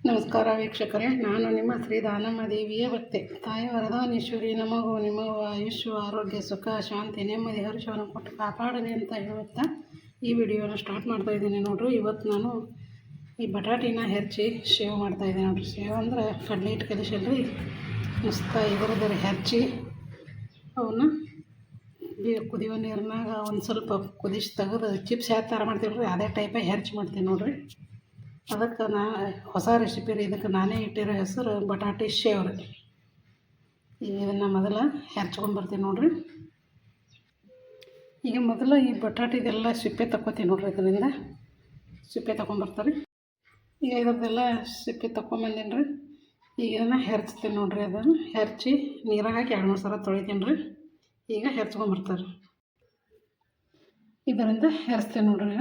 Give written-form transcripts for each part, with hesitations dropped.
ನಮಸ್ಕಾರ ವೀಕ್ಷಕರೇ, ನಾನು ನಿಮ್ಮ ಶ್ರೀ ದಾನಮ್ಮ ದೇವಿಯ ಭಕ್ತೆ. ತಾಯಿ ವರದಾನೇಶ್ವರಿ ನಮಗೂ ನಿಮಗೂ ಆಯುಷ್ಯ, ಆರೋಗ್ಯ, ಸುಖ, ಶಾಂತಿ, ನೆಮ್ಮದಿ, ಹರ್ಷವನ್ನು ಕೊಟ್ಟು ಕಾಪಾಡಲಿ ಅಂತ ಹೇಳುತ್ತಾ ಈ ವಿಡಿಯೋನ ಸ್ಟಾರ್ಟ್ ಮಾಡ್ತಾಯಿದ್ದೀನಿ ನೋಡ್ರಿ. ಇವತ್ತು ನಾನು ಈ ಬಟಾಟಿನ ಹೆಚ್ಚಿ ಶೇವ್ ಮಾಡ್ತಾಯಿದ್ದೀನಿ ನೋಡ್ರಿ. ಶೇವ್ ಅಂದ್ರೆ ಕಡಲೆ ಹಿಟ್ಟು ಕಲಿಸಲ್ರಿ, ಮಸ್ತ ಇದರದ್ರೆ ಹೆಚ್ಚಿ ಅವನ್ನ ಕುದಿಯೋ ನೀರಿನಾಗ ಒಂದು ಸ್ವಲ್ಪ ಕುದಿಸಿ ತೆಗೆದು ಚಿಪ್ಸ್ ಯಾವ ಥರ ಮಾಡ್ತೀವಿ ಅದೇ ಟೈಪಾಗಿ ಹೆರ್ಚಿ ಮಾಡ್ತೀನಿ ನೋಡ್ರಿ. ಅದಕ್ಕೆ ಹೊಸ ರೆಸಿಪಿ ರೀ. ಇದಕ್ಕೆ ನಾನೇ ಇಟ್ಟಿರೋ ಹೆಸರು ಬಟಾಟಿ ಶೇವ್ ರೀ. ಈಗ ಇದನ್ನು ಮೊದಲು ಹೆರ್ಚ್ಕೊಂಡ್ಬರ್ತೀನಿ ನೋಡ್ರಿ. ಈಗ ಮೊದಲು ಈ ಬಟಾಟಿದೆಲ್ಲ ಸಿಪ್ಪೆ ತಕ್ಕೊತೀನಿ ನೋಡ್ರಿ. ಇದರಿಂದ ಸಿಪ್ಪೆ ತಗೊಂಬರ್ತಾರೆ. ಈಗ ಇದ್ರದ್ದೆಲ್ಲ ಸಿಪ್ಪೆ ತಗೊಂಬಂದೀನಿ ರೀ. ಈಗ ಇದನ್ನು ಹೆರ್ಚ್ತೀನಿ ನೋಡ್ರಿ. ಅದನ್ನು ಹೆರ್ಚಿ ನೀರಾಗ ಹಾಕಿ 2-3 ಸಲ ತೊಳಿತೀನಿ ರೀ. ಈಗ ಹೆರ್ಚ್ಕೊಂಬರ್ತಾರೆ. ಇದರಿಂದ ಹೆರ್ಚ್ತೀನಿ ನೋಡ್ರಿ.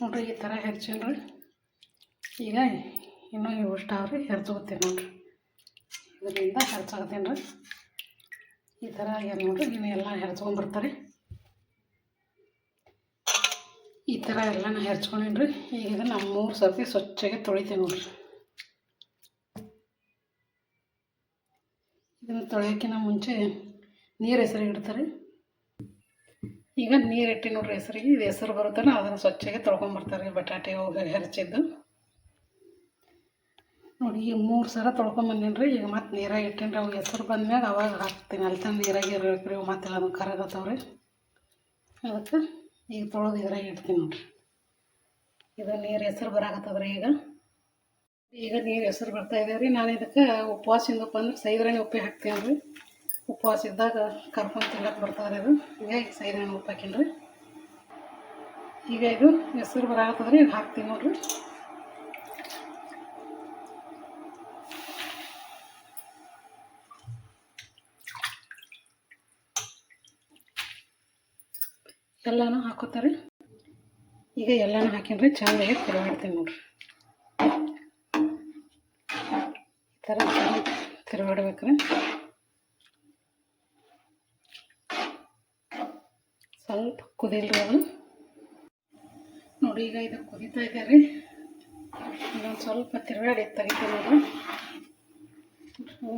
ನೋಡ್ರಿ ಈ ಥರ ಹೆರ್ಚೀನಿ ರೀ. ಈಗ ಇನ್ನೂ ಇವು ಇಷ್ಟಾವ್ರಿ ಹೆರ್ಚ್ಕೊತೀನಿ ನೋಡ್ರಿ. ಇದರಿಂದ ಹೆರ್ಚಾಕತ್ತೀನಿ ರೀ. ಈ ಥರ ಆಗ್ಯಾದ ನೋಡ್ರಿ. ಇನ್ನು ಎಲ್ಲ ಹೆರ್ಚ್ಕೊಂಡ್ಬರ್ತಾರೆ. ಈ ಥರ ಎಲ್ಲನೂ ಹೆರ್ಚ್ಕೊಂಡೀನಿ ರೀ. ಈಗ ಇದನ್ನು 3 ಸರ್ತಿ ಸ್ವಚ್ಛಗೆ ತೊಳಿತೀನಿ ನೋಡ್ರಿ. ಇದನ್ನು ತೊಳೆಯೋಕ್ಕಿಂತ ಮುಂಚೆ ನೀರು ಹೆಸರಿಗೆ ಇಡ್ತಾರೆ. ಈಗ ನೀರು ಇಟ್ಟು ನೋಡ್ರಿ ಹೆಸರಿಗೆ. ಇದು ಹೆಸರು ಬರುತ್ತಲ್ಲ ಅದನ್ನು ಸ್ವಚ್ಛಗೆ ತೊಳ್ಕೊಂಬರ್ತಾರೆ ಬಟಾಟೆ ಹೆರ್ಚಿದ್ದು ನೋಡಿ. ಈಗ 3 ಸಲ ತೊಳ್ಕೊಂಬಂದೀನಿ ರೀ. ಈಗ ಮತ್ತೆ ನೀರಾಗ ಇಟ್ಟೀನಿ ರೀ. ಅವಾಗ ಹೆಸರು ಬಂದ್ಮ್ಯಾಗ ಅವಾಗ ಹಾಕ್ತೀನಿ. ಅಲ್ಲಿ ತಂದು ನೀರಾಗ ಇರ್ಬೇಕ್ರಿ. ಮತ್ತೆಲ್ಲ ಅದನ್ನು ಕರಗತ್ತವ್ರಿ. ಅದಕ್ಕೆ ಈಗ ತೊಳೆದು ಇದ್ರಾಗ ಇಡ್ತೀನಿ ನೋಡ್ರಿ. ಇದು ನೀರು ಹೆಸರು ಬರಾಕತ್ತದ್ರಿ. ಈಗ ನೀರು ಹೆಸರು ಬರ್ತಾಯಿದೆ ರೀ. ನಾನು ಇದಕ್ಕೆ ಉಪವಾಸದಿಂದಪ್ಪ ಅಂದ್ರೆ ಸೈದ್ರಾಣಿ ಉಪ್ಪು ಹಾಕ್ತೀನಿ ರೀ. ಉಪವಾಸ ಇದ್ದಾಗ ಕರ್ಕೊಂಡು ತಿನ್ನಕ್ಕೆ ಬರ್ತಾರೆ ಇದು. ಹೀಗಾಗಿ ಸೈದ್ರಾಣಿ ಉಪ್ಪು ಹಾಕೀನಿ ರೀ. ಈಗ ಇದು ಹೆಸರು ಬರಾಕತ್ತದ್ರಿ. ಇದು ಹಾಕ್ತೀನಿ ನೋಡ್ರಿ. ಎಲ್ಲನೂ ಹಾಕೋತಾರೆ. ಈಗ ಎಲ್ಲನೂ ಹಾಕೀನಿ ಚೆನ್ನಾಗಿ ತಿರುಗಾಡ್ತೀನಿ ನೋಡ್ರಿ. ಈ ಥರ ತಿರುಗಾಡ್ಬೇಕ್ರಿ. ಸ್ವಲ್ಪ ಕುದಿಲ್ರಿ ಅದು ನೋಡಿ. ಈಗ ಇದು ಕುದೀತಾ ಇದೆ ರೀ. ಇನ್ನೊಂದು ಸ್ವಲ್ಪ ತಿರುಗಾಡಿ ತೆಗಿತೀನಿ ನೋಡ್ರಿ.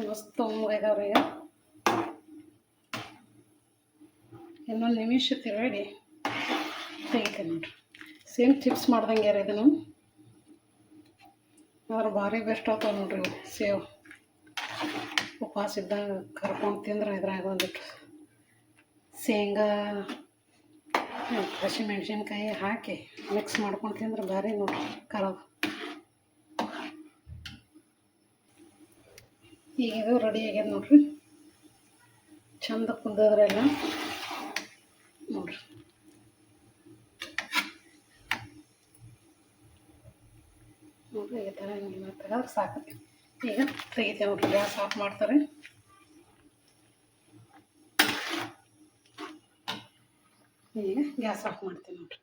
ಮಸ್ತ್ ಇದಾವ್ರಿ. ಈಗ ಇನ್ನೊಂದು ನಿಮಿಷ ತಿರುಗಾಡಿ ತೆಗಿತೀನಿ ನೋಡ್ರಿ. ಸೇಮ್ ಚಿಪ್ಸ್ ಮಾಡ್ದಂಗೆ ರೀ ಇದನ್ನು. ಆದ್ರೆ ಭಾರಿ ಬೆಸ್ಟ್ ಆಗ್ತಾವೆ ನೋಡ್ರಿ ಸೇವ್. ಉಪವಾಸ ಇದ್ದಾಗ ಕರ್ಕೊಂಡು ತಿಂದ್ರೆ ಇದ್ರಾಗ ಒಂದಿಟ್ಟು ಶೇಂಗಾ, ಹಸಿಮೆಣ್ಸಿನ್ಕಾಯಿ ಹಾಕಿ ಮಿಕ್ಸ್ ಮಾಡ್ಕೊಂಡು ತಿಂದ್ರೆ ಭಾರಿ ನೋಡ್ರಿ ಕರೋದು. ಈಗ ಇದು ರೆಡಿ ಆಗ್ಯದ ನೋಡ್ರಿ. ಚಂದ ಕುಂದದ್ರೆಲ್ಲ ನೋಡ್ರಿ. ನೋಡ್ರಿ ಈ ಥರ ಹಿಂಗೆ ತೆಗೆದ್ರೆ ಸಾಕು. ಈಗ ತೆಗಿತೇವೆ ನೋಡ್ರಿ. ಗ್ಯಾಸ್ ಆಫ್ ಮಾಡ್ತಾರೆ. ಈಗ ಗ್ಯಾಸ್ ಆಫ್ ಮಾಡ್ತೀನಿ ನೋಡ್ರಿ.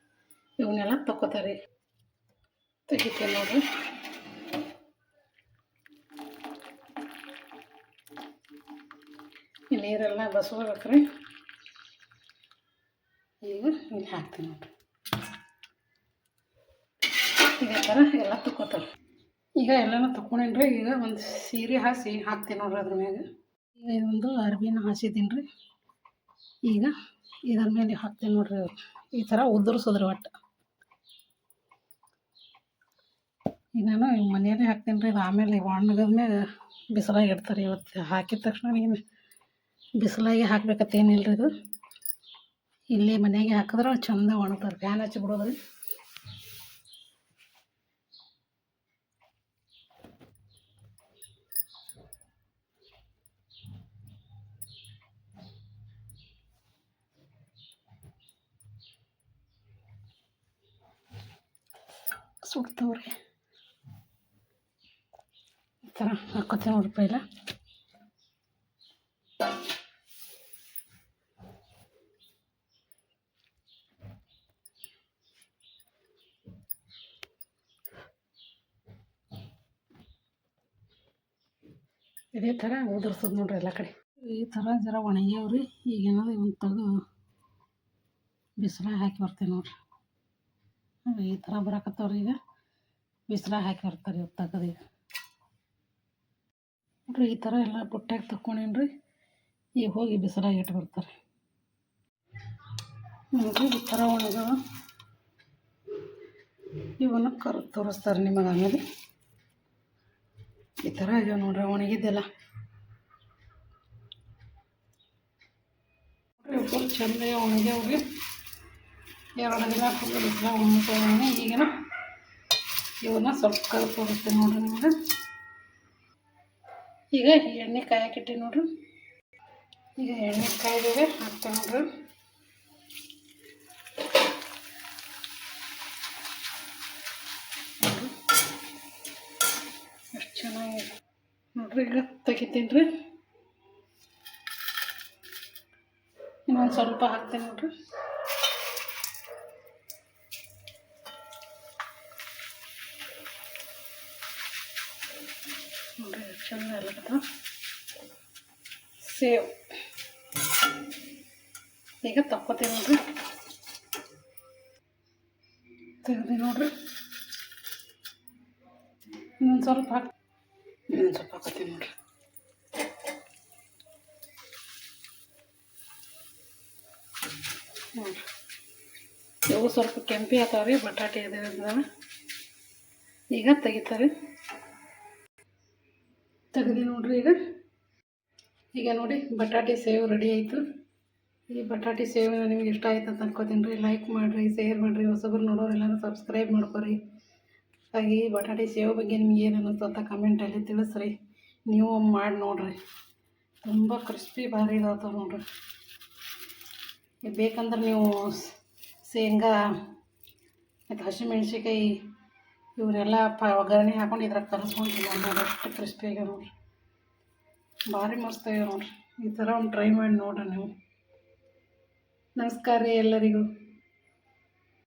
ಇವನ್ನೆಲ್ಲ ತಕ್ಕೋತಾರೆ. ತೆಗಿತೀನಿ ನೋಡ್ರಿ. ಈ ನೀರೆಲ್ಲ ಬಸ್ಕೋಬೇಕ್ರಿ. ಈಗ ಇಲ್ಲಿ ಹಾಕ್ತೀನಿ ನೋಡ್ರಿ. ಇದೇ ಥರ ಎಲ್ಲ ತಕ್ಕೋತಾರೆ. ಈಗ ಎಲ್ಲನೂ ತಕ್ಕೊಂಡೇನಿ ರೀ. ಈಗ ಒಂದು ಸೀರೆ ಹಾಸಿ ಹಾಕ್ತೀನಿ ನೋಡ್ರಿ ಅದ್ರ ಮ್ಯಾಗ. ಈಗ ಇದೊಂದು ಅರ್ಬಿನ ಹಾಸಿದ್ದೀನಿ ರೀ. ಈಗ ಇದ್ರ ಮೇಲೆ ಹಾಕ್ತೀನಿ ನೋಡ್ರಿ. ಈ ಥರ ಉದುರಿಸೋದ್ರಿ ಒಟ್ಟು. ಈಗ ನಾನು ಮನೆಯಲ್ಲೇ ಹಾಕ್ತೀನಿ ರೀ. ಇದು ಆಮೇಲೆ ಒಣಗದ್ಮ್ಯಾಗ ಬಿಸಿಲಾಗಿ ಇಡ್ತಾರೆ. ಇವತ್ತು ಹಾಕಿದ ತಕ್ಷಣ ನೀನು ಬಿಸಿಲಾಗೆ ಹಾಕ್ಬೇಕತ್ತೇನಿಲ್ಲ ರೀ. ಇದು ಇಲ್ಲೇ ಮನೆಯಾಗೆ ಹಾಕಿದ್ರೆ ಚಂದ ಒಣಗ್ತಾರೆ. ಫ್ಯಾನ್ ಹಚ್ಚಿ ಬಿಡೋದ್ರಿ. ಸುಡ್ತಾವ್ರಿ. ಈ ಥರ ಹಾಕೋತೀವಿ ನೋಡ್ರಿ ಪೈಲ. ಇದೇ ಥರ ಉದುರ್ಸೋದು ನೋಡ್ರಿ ಎಲ್ಲ ಕಡೆ. ಈ ಥರ ಜರ ಒಣಗ್ಯಾವ್ರಿ. ಈಗೇನಾದ್ರು ಇವನ್ನ ತೆಗೆದು ಬಿಸಿಲಾಗ ಹಾಕಿ ಬರ್ತೀನಿ ನೋಡ್ರಿ. ಈ ಥರ ಬರಾಕತ್ತವ್ರಿ. ಈಗ ಬಿಸಿಲಾಗ ಹಾಕಿ ಬರ್ತಾರೆ ಇವು ತೆಗೆದು ನೋಡ್ರಿ. ಈ ಥರ ಎಲ್ಲ ಬುಟ್ಟ್ಯಾಗ ತಕ್ಕೊಂಡೇನ್ರಿ. ಈಗ ಹೋಗಿ ಬಿಸಿಲಾಗ ಇಟ್ಟು ಬರ್ತಾರೆ ನೋಡ್ರಿ. ಈ ಥರ ಒಣಗವ ಇವನ್ನ ತೋರಿಸ್ತಾರೆ ನಿಮಗೆ. ಆಮೇಲೆ ಈ ಥರ ಆಗ್ಯಾವ ನೋಡ್ರಿ ಒಣಗಿದ್ದೆಲ್ಲ. ಫುಲ್ ಚಂದ ಒಣಗ್ಯಾವ್ರಿ. 2 ದಿನ ಫುಲ್ ಬಿಸಿಲಾಗ ಒಣಗ್ತಾವೆ. ಈಗಿನ ಇವನ್ನ ಸ್ವಲ್ಪ ಕರೆದು ತೋರಿಸ್ತೀನಿ ನೋಡ್ರಿ ನಿಮಗೆ. ಈಗ ಎಣ್ಣೆ ಕಾಯಕ್ಕಿಟ್ಟಿ ನೋಡ್ರಿ. ಈಗ ಎಣ್ಣೆ ಕಾಯ್ದೇವೆ ಹಾಕ್ತೇವೆ ನೋಡ್ರಿ. ಎಷ್ಟು ಚೆನ್ನಾಗಿದೆ ನೋಡ್ರಿ. ಈಗ ತೆಗಿತೀನಿ ರೀ. ಇನ್ನೊಂದು ಸ್ವಲ್ಪ ಹಾಕ್ತೇನೆ ನೋಡ್ರಿ. ನೋಡ್ರಿ ಎಷ್ಟು ಚಂದ ಎಲ್ಲ ಸೇವ್. ಈಗ ತಕ್ಕೋತೀವಿ ನೋಡ್ರಿ. ತೆಗ್ದು ನೋಡ್ರಿ. ಇನ್ನೊಂದು ಸ್ವಲ್ಪ ಹಾಕ್ತೀನಿ ನೋಡ್ರಿ. ನೋಡ್ರಿ ಇವು ಸ್ವಲ್ಪ ಕೆಂಪಿ ಆಗ್ತಾವ್ರಿ. ಬಟಾಟೆ ಇದಾವೆ. ಈಗ ತೆಗಿತಾರೆ. ತೆಗ್ದು ನೋಡ್ರಿ. ಈಗ ನೋಡಿ ಬಟಾಟೆ ಸೇವ್ ರೆಡಿ ಆಯಿತು. ಈ ಬಟಾಟೆ ಸೇವ್ ನಿಮ್ಗೆ ಇಷ್ಟ ಆಯ್ತು ಅಂತ ಅನ್ಕೋತೀನಿ ರೀ. ಲೈಕ್ ಮಾಡಿರಿ, ಶೇರ್ ಮಾಡಿರಿ. ಹೊಸಬ್ರು ನೋಡೋರೆಲ್ಲರೂ ಸಬ್ಸ್ಕ್ರೈಬ್ ಮಾಡ್ಕೊರಿ. ಹಾಗೆ ಈ ಬಟಾಟೆ ಸೇವ್ ಬಗ್ಗೆ ನಿಮ್ಗೆ ಏನು ಅನ್ನಿಸ್ತು ಅಂತ ಕಮೆಂಟಲ್ಲಿ ತಿಳಿಸ್ರಿ. ನೀವು ಮಾಡಿ ನೋಡಿರಿ. ತುಂಬ ಕ್ರಿಸ್ಪಿ ಭಾರಿ ಇದಾಗ್ತವೆ ನೋಡ್ರಿ. ಬೇಕಂದ್ರೆ ನೀವು ಶೇಂಗಾ ಮತ್ತು ಹಸಿಮೆಣ್ಸಿಕಾಯಿ ಇವನ್ನೆಲ್ಲ ಒಗ್ಗರಣೆ ಹಾಕೊಂಡು ಇದ್ರಾಗ ಕಲಿಸ್ಕೊಂತೀನಿ ನೋಡಿ. ಅಷ್ಟು ಕ್ರಿಸ್ಪಿ ಆಗ್ಯಾವ ನೋಡ್ರಿ. ಭಾರಿ ಮಸ್ತ್ ಆಗ್ಯಾವ ನೋಡ್ರಿ. ಈ ಥರ ಒಂದು ಟ್ರೈ ಮಾಡಿ ನೋಡ್ರಿ ನೀವು. ನಮಸ್ಕಾರ ರೀ ಎಲ್ಲರಿಗೂ.